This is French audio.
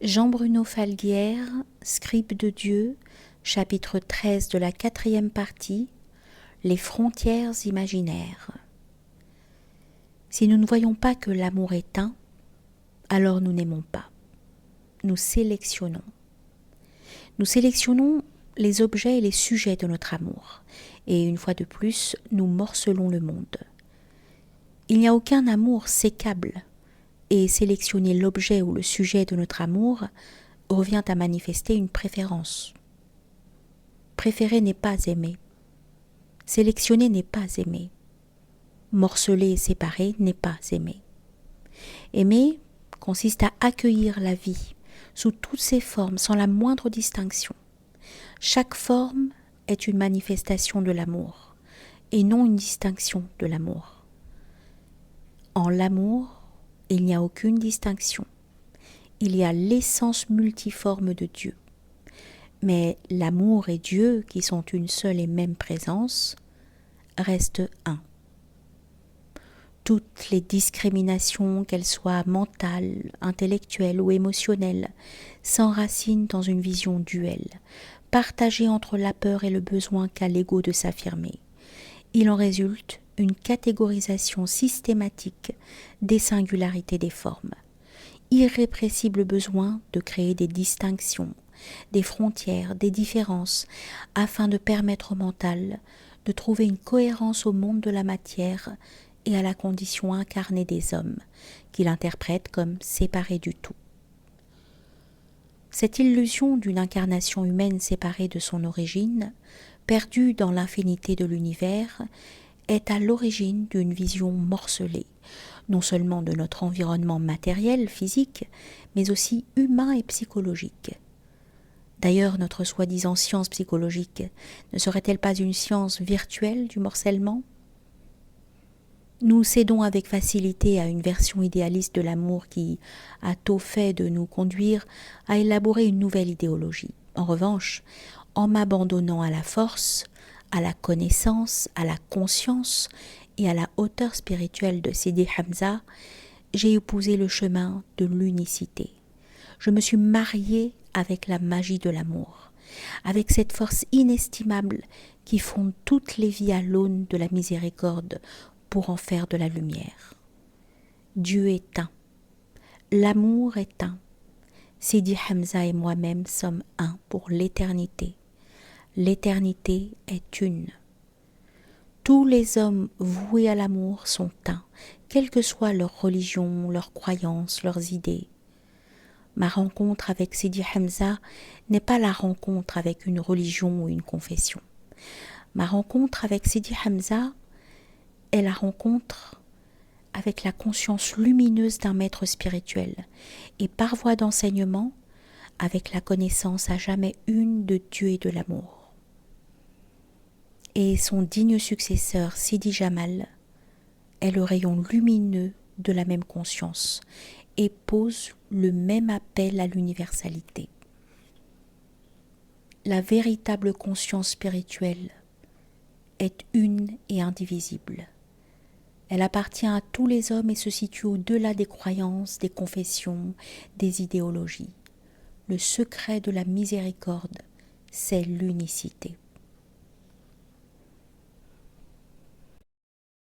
Jean-Bruno Falguière, Scribe de Dieu, chapitre 13 de la 4e partie, les frontières imaginaires. Si nous ne voyons pas que l'amour est un, alors nous n'aimons pas. Nous sélectionnons. Nous sélectionnons les objets et les sujets de notre amour. Et une fois de plus, nous morcelons le monde. Il n'y a aucun amour sécable. Et sélectionner l'objet ou le sujet de notre amour revient à manifester une préférence. Préférer n'est pas aimer. Sélectionner n'est pas aimer. Morceler et séparer n'est pas aimer. Aimer consiste à accueillir la vie sous toutes ses formes sans la moindre distinction. Chaque forme est une manifestation de l'amour et non une distinction de l'amour. En l'amour, il n'y a aucune distinction. Il y a l'essence multiforme de Dieu. Mais l'amour et Dieu, qui sont une seule et même présence, restent un. Toutes les discriminations, qu'elles soient mentales, intellectuelles ou émotionnelles, s'enracinent dans une vision duelle, partagée entre la peur et le besoin qu'a l'ego de s'affirmer. Il en résulte une catégorisation systématique des singularités des formes, irrépressible besoin de créer des distinctions, des frontières, des différences, afin de permettre au mental de trouver une cohérence au monde de la matière et à la condition incarnée des hommes, qu'il interprète comme séparés du tout. Cette illusion d'une incarnation humaine séparée de son origine, perdue dans l'infinité de l'univers, est à l'origine d'une vision morcelée, non seulement de notre environnement matériel, physique, mais aussi humain et psychologique. D'ailleurs, notre soi-disant science psychologique ne serait-elle pas une science virtuelle du morcellement ? Nous cédons avec facilité à une version idéaliste de l'amour qui a tôt fait de nous conduire à élaborer une nouvelle idéologie. En revanche, en m'abandonnant à la force, à la connaissance, à la conscience et à la hauteur spirituelle de Sidi Hamza, j'ai épousé le chemin de l'unicité. Je me suis mariée avec la magie de l'amour, avec cette force inestimable qui fonde toutes les vies à l'aune de la miséricorde pour en faire de la lumière. Dieu est un. L'amour est un. Sidi Hamza et moi-même sommes un pour l'éternité. L'éternité est une. Tous les hommes voués à l'amour sont un, quelle que soit leur religion, leurs croyances, leurs idées. Ma rencontre avec Sidi Hamza n'est pas la rencontre avec une religion ou une confession. Ma rencontre avec Sidi Hamza est la rencontre avec la conscience lumineuse d'un maître spirituel et par voie d'enseignement avec la connaissance à jamais une de Dieu et de l'amour. Et son digne successeur, Sidi Jamal, est le rayon lumineux de la même conscience et pose le même appel à l'universalité. La véritable conscience spirituelle est une et indivisible. Elle appartient à tous les hommes et se situe au-delà des croyances, des confessions, des idéologies. Le secret de la miséricorde, c'est l'unicité.